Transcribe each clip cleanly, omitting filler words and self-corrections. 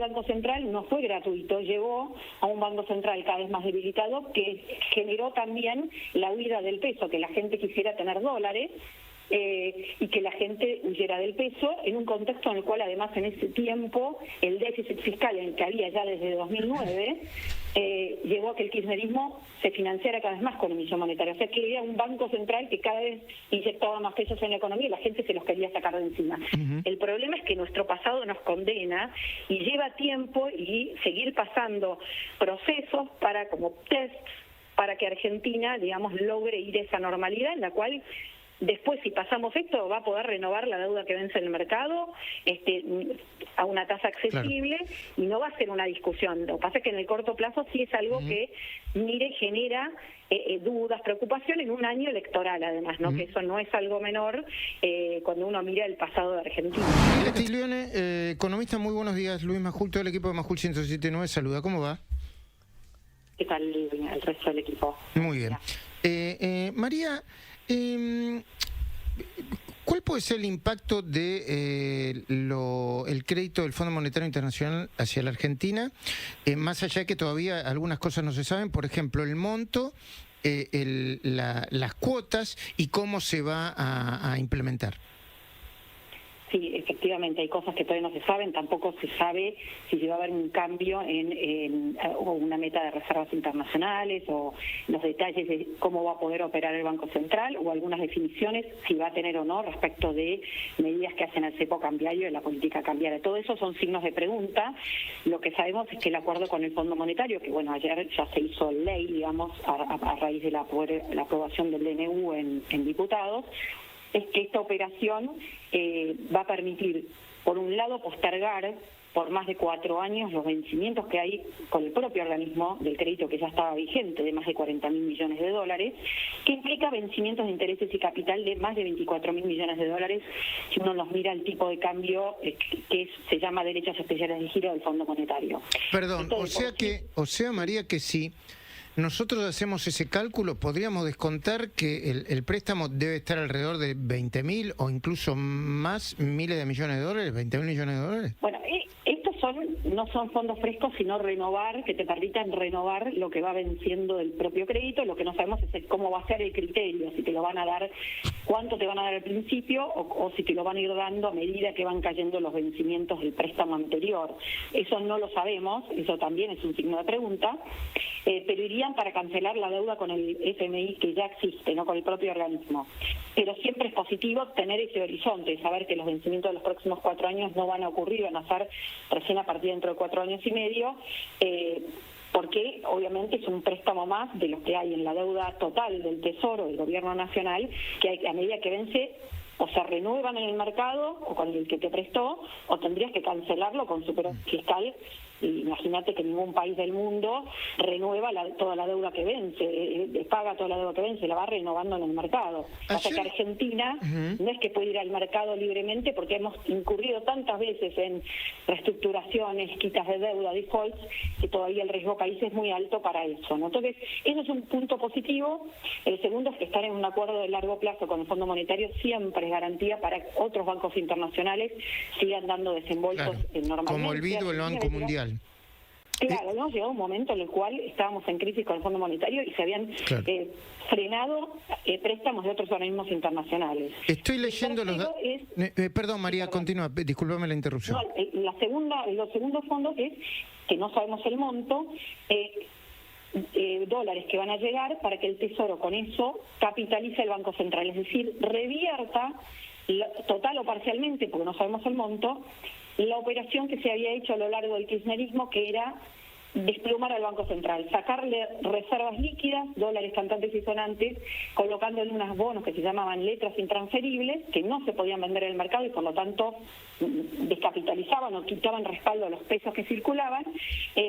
Banco Central no fue gratuito, llevó a un Banco Central cada vez más debilitado, que generó también la huida del peso, que la gente quisiera tener dólares, y que la gente huyera del peso, en un contexto en el cual además en ese tiempo el déficit fiscal en el que había ya desde 2009 llevó a que el kirchnerismo se financiara cada vez más con emisión monetaria. O sea que era un banco central que cada vez inyectaba más pesos en la economía y la gente se los quería sacar de encima. El problema es que nuestro pasado nos condena y lleva tiempo y seguir pasando procesos para como tests para que Argentina, digamos, logre ir a esa normalidad en la cual después, si pasamos esto, va a poder renovar la deuda que vence en el mercado a una tasa accesible, claro, y no va a ser una discusión. Lo que pasa es que en el corto plazo sí es algo que genera dudas, preocupación en un año electoral, además, ¿no? Que eso no es algo menor cuando uno mira el pasado de Argentina. Castiglione, economista, muy buenos días. Luis Majul, todo el equipo de Majul 107.9, saluda. ¿Cómo va? ¿Qué tal el resto del equipo? Muy bien. María, ¿cuál puede ser el impacto de el crédito del Fondo Monetario Internacional hacia la Argentina? Más allá de que todavía algunas cosas no se saben, por ejemplo, el monto, las cuotas y cómo se va a implementar. Sí, efectivamente, hay cosas que todavía no se saben, tampoco se sabe si va a haber un cambio o una meta de reservas internacionales o los detalles de cómo va a poder operar el Banco Central o algunas definiciones, si va a tener o no respecto de medidas que hacen al cepo cambiario y la política cambiaria. Todo eso son signos de pregunta. Lo que sabemos es que el acuerdo con el Fondo Monetario, que bueno, ayer ya se hizo ley, digamos, a raíz de la aprobación del DNU en diputados, es que esta operación va a permitir, por un lado, postergar por más de 4 años los vencimientos que hay con el propio organismo del crédito que ya estaba vigente, de más de 40.000 millones de dólares, que implica vencimientos de intereses y capital de más de 24.000 millones de dólares, si uno los mira el tipo de cambio se llama derechos especiales de giro del Fondo Monetario. Perdón, entonces, o sea, María, que sí. Nosotros hacemos ese cálculo, podríamos descontar que el préstamo debe estar alrededor de 20.000 o incluso más miles de millones de dólares, 20.000 millones de dólares. Bueno, estos no son fondos frescos, sino que te permitan renovar lo que va venciendo del propio crédito. Lo que no sabemos es cómo va a ser el criterio, si te lo van a dar, cuánto te van a dar al principio o si te lo van a ir dando a medida que van cayendo los vencimientos del préstamo anterior. Eso no lo sabemos, eso también es un signo de pregunta, pero irían para cancelar la deuda con el FMI que ya existe, no con el propio organismo. Pero siempre es positivo tener ese horizonte, saber que los vencimientos de los próximos 4 años no van a ocurrir, van a ser recién a partir dentro de 4 años y medio, porque obviamente es un préstamo más de los que hay en la deuda total del Tesoro, del Gobierno Nacional, que a medida que vence o se renuevan en el mercado o con el que te prestó, o tendrías que cancelarlo con superación fiscal. Y imagínate que ningún país del mundo renueva toda la deuda que vence, paga toda la deuda que vence, la va renovando en el mercado. Hasta que Argentina no es que puede ir al mercado libremente, porque hemos incurrido tantas veces en reestructuraciones, quitas de deuda, defaults, que todavía el riesgo país es muy alto para eso, ¿no? Entonces, eso es un punto positivo. El segundo es que estar en un acuerdo de largo plazo con el Fondo Monetario siempre es garantía para que otros bancos internacionales sigan dando desembolsos normalmente. Como el BID o el Banco Mundial. Claro, habíamos llegado a un momento en el cual estábamos en crisis con el Fondo Monetario y se habían frenado préstamos de otros organismos internacionales. Estoy leyendo los datos. Perdón, María, continúa, discúlpame la interrupción. No, los segundos fondos es que no sabemos el monto, dólares que van a llegar para que el Tesoro con eso capitalice el Banco Central, es decir, revierta total o parcialmente, porque no sabemos el monto, la operación que se había hecho a lo largo del kirchnerismo, que era desplumar al Banco Central, sacarle reservas líquidas, dólares cantantes y sonantes, colocando en unos bonos que se llamaban letras intransferibles, que no se podían vender en el mercado y por lo tanto descapitalizaban o quitaban respaldo a los pesos que circulaban,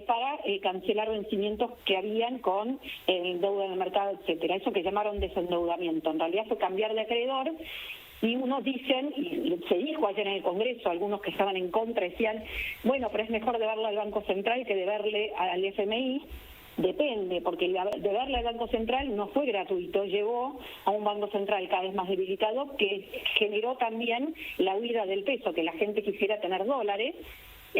para cancelar vencimientos que habían con deuda en el mercado, etcétera. Eso que llamaron desendeudamiento. En realidad fue cambiar de acreedor. Y unos dicen, y se dijo ayer en el Congreso, algunos que estaban en contra decían, bueno, pero es mejor deberle al Banco Central que deberle al FMI. Depende, porque el deberle al Banco Central no fue gratuito, llevó a un Banco Central cada vez más debilitado, que generó también la huida del peso, que la gente quisiera tener dólares,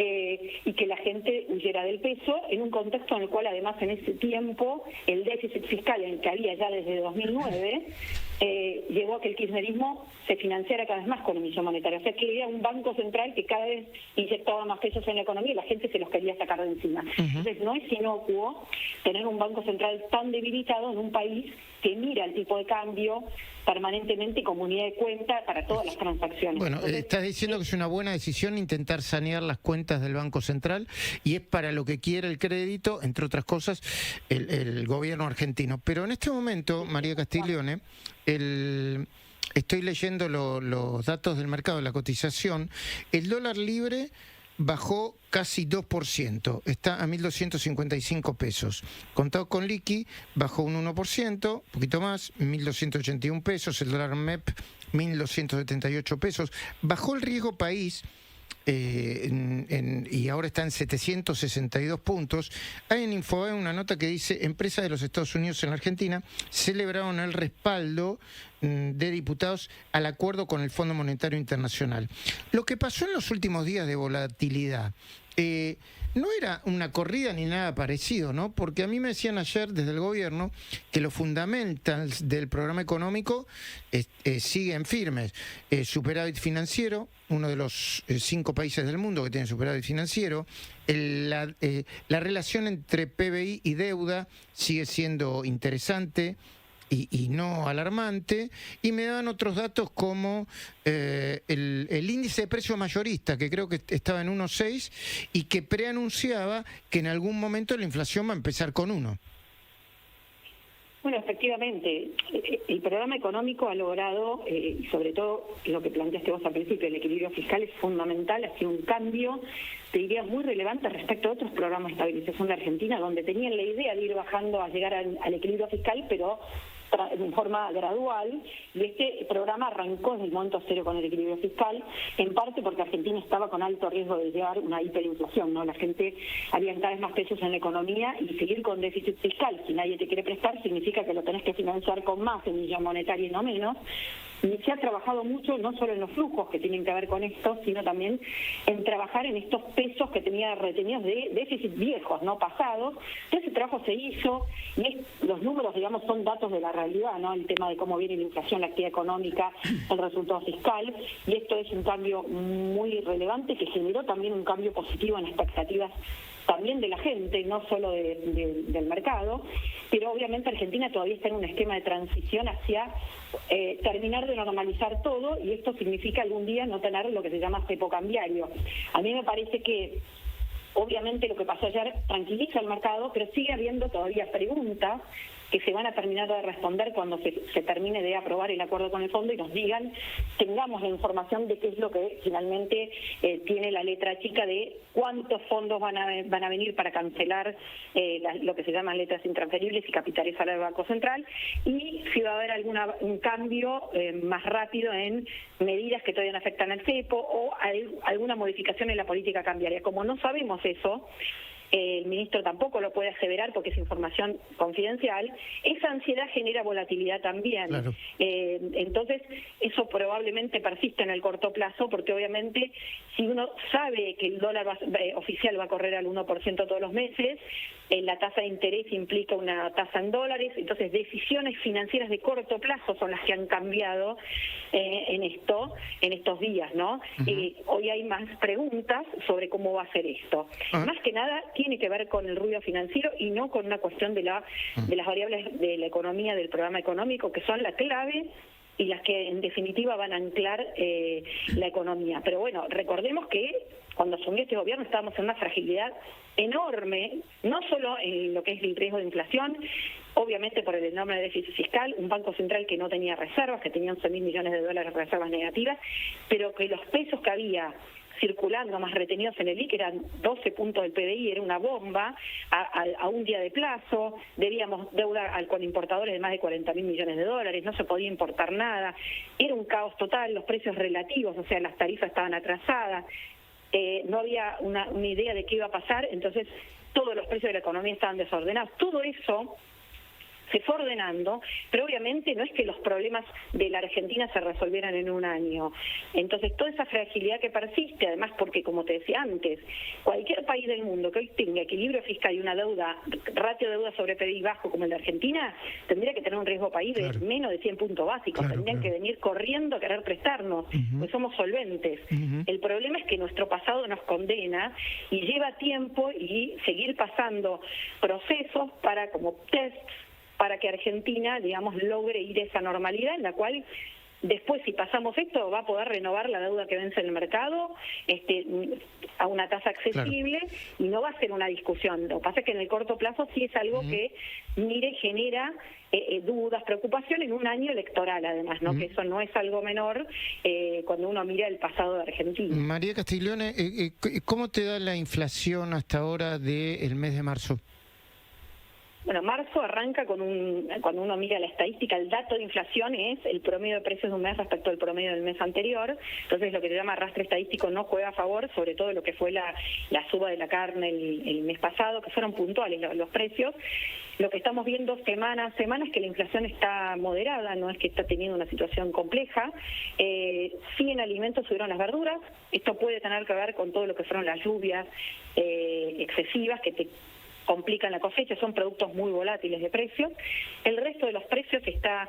y que la gente huyera del peso, en un contexto en el cual además en ese tiempo el déficit fiscal en el que había ya desde 2009 llevó a que el kirchnerismo se financiara cada vez más con emisión monetaria. O sea que era un banco central que cada vez inyectaba más pesos en la economía y la gente se los quería sacar de encima. Entonces no es inocuo tener un banco central tan debilitado en un país que mira el tipo de cambio permanentemente como unidad de cuenta para todas las transacciones. Bueno, Entonces, estás diciendo que es una buena decisión intentar sanear las cuentas del Banco Central y es para lo que quiere el crédito, entre otras cosas, el gobierno argentino. Pero en este momento, María Castiglione, estoy leyendo los datos del mercado de la cotización, el dólar libre bajó casi 2%, está a 1.255 pesos. Contado con liqui, bajó un 1%, un poquito más, 1.281 pesos, el dólar MEP, 1.278 pesos. Bajó el riesgo país, y ahora está en 762 puntos. Hay en Infobae una nota que dice: empresas de los Estados Unidos en la Argentina celebraron el respaldo de diputados al acuerdo con el Fondo Monetario Internacional. Lo que pasó en los últimos días de volatilidad no era una corrida ni nada parecido, ¿no? Porque a mí me decían ayer desde el gobierno que los fundamentals del programa económico siguen firmes. Superávit financiero, uno de los 5 países del mundo que tiene superávit financiero. La relación entre PBI y deuda sigue siendo interesante y no alarmante, y me dan otros datos como el índice de precio mayorista, que creo que estaba en 1,6 y que preanunciaba que en algún momento la inflación va a empezar con 1. Bueno, efectivamente, el programa económico ha logrado, y sobre todo lo que planteaste vos al principio, el equilibrio fiscal es fundamental, ha sido un cambio, te diría, muy relevante respecto a otros programas de estabilización de Argentina, donde tenían la idea de ir bajando a llegar al equilibrio fiscal, pero en forma gradual, y este programa arrancó desde el momento cero con el equilibrio fiscal, en parte porque Argentina estaba con alto riesgo de llegar a una hiperinflación, ¿no? La gente, había cada vez más pesos en la economía, y seguir con déficit fiscal, si nadie te quiere prestar, significa que lo tenés que financiar con más emisión monetaria y no menos. Y se ha trabajado mucho, no solo en los flujos que tienen que ver con esto, sino también en trabajar en estos pesos que tenía retenidos de déficit viejos, no pasados. Entonces ese trabajo se hizo, y los números, digamos, son datos de la realidad, ¿no? El tema de cómo viene la inflación, la actividad económica, el resultado fiscal, y esto es un cambio muy relevante que generó también un cambio positivo en expectativas también de la gente, no solo del mercado, pero obviamente Argentina todavía está en un esquema de transición hacia terminar de normalizar todo, y esto significa algún día no tener lo que se llama cepo cambiario. A mí me parece que obviamente lo que pasó ayer tranquiliza el mercado, pero sigue habiendo todavía preguntas que se van a terminar de responder cuando se termine de aprobar el acuerdo con el fondo y nos digan, tengamos la información de qué es lo que finalmente tiene la letra chica de cuántos fondos van a venir para cancelar lo que se llaman letras intransferibles y capitalizar el Banco Central, y si va a haber un cambio más rápido en medidas que todavía no afectan al cepo o alguna modificación en la política cambiaria. Como no sabemos eso, el ministro tampoco lo puede aseverar porque es información confidencial, esa ansiedad genera volatilidad también. Claro. Entonces, eso probablemente persiste en el corto plazo, porque obviamente si uno sabe que el dólar oficial va a correr al 1% todos los meses, la tasa de interés implica una tasa en dólares, entonces decisiones financieras de corto plazo son las que han cambiado en estos días, ¿no? Hoy hay más preguntas sobre cómo va a ser esto. Más que nada tiene que ver con el ruido financiero y no con una cuestión de las variables de la economía, del programa económico, que son la clave y las que en definitiva van a anclar la economía. Pero bueno, recordemos que cuando asumió este gobierno estábamos en una fragilidad enorme, no solo en lo que es el riesgo de inflación, obviamente por el enorme déficit fiscal, un banco central que no tenía reservas, que tenía 11.000 millones de dólares de reservas negativas, pero que los pesos que había circulando más retenidos en el IC eran 12 puntos del PBI, era una bomba a un día de plazo, debíamos deuda con importadores de más de 40.000 millones de dólares, no se podía importar nada, era un caos total, los precios relativos, o sea, las tarifas estaban atrasadas, no había una idea de qué iba a pasar, entonces todos los precios de la economía estaban desordenados. Todo eso se fue ordenando, pero obviamente no es que los problemas de la Argentina se resolvieran en un año. Entonces, toda esa fragilidad que persiste, además porque, como te decía antes, cualquier país del mundo que hoy tenga equilibrio fiscal y una deuda, ratio de deuda sobre PBI bajo como el de Argentina, tendría que tener un riesgo país de menos de 100 puntos básicos, tendrían que venir corriendo a querer prestarnos, pues somos solventes. El problema es que nuestro pasado nos condena y lleva tiempo y seguir pasando procesos para como tests para que Argentina, digamos, logre ir a esa normalidad en la cual después, si pasamos esto, va a poder renovar la deuda que vence en el mercado a una tasa accesible y no va a ser una discusión. Lo que pasa es que en el corto plazo sí es algo que genera dudas, preocupación en un año electoral, además, ¿no? Que eso no es algo menor cuando uno mira el pasado de Argentina. María Castiglione, ¿cómo te da la inflación hasta ahora del mes de marzo? Bueno, marzo arranca cuando uno mira la estadística, el dato de inflación es el promedio de precios de un mes respecto al promedio del mes anterior, entonces lo que se llama arrastre estadístico no juega a favor, sobre todo lo que fue la suba de la carne el mes pasado, que fueron puntuales los precios. Lo que estamos viendo semana a semana es que la inflación está moderada, no es que está teniendo una situación compleja. Sí, en alimentos subieron las verduras, esto puede tener que ver con todo lo que fueron las lluvias excesivas que te complican la cosecha, son productos muy volátiles de precios. El resto de los precios está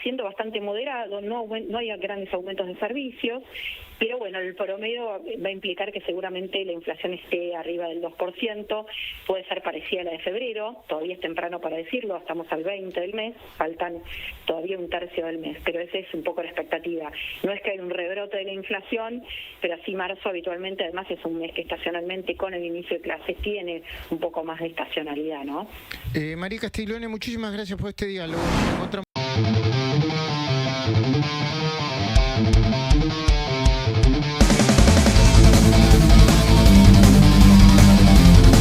siendo bastante moderado, no hay grandes aumentos de servicios, pero bueno, el promedio va a implicar que seguramente la inflación esté arriba del 2%, puede ser parecida a la de febrero, todavía es temprano para decirlo, estamos al 20 del mes, faltan todavía un tercio del mes, pero esa es un poco la expectativa. No es que haya un rebrote de la inflación, pero sí marzo habitualmente, además es un mes que estacionalmente con el inicio de clases tiene un poco más de estacionalidad, ¿no? María Castiglione, muchísimas gracias por este diálogo.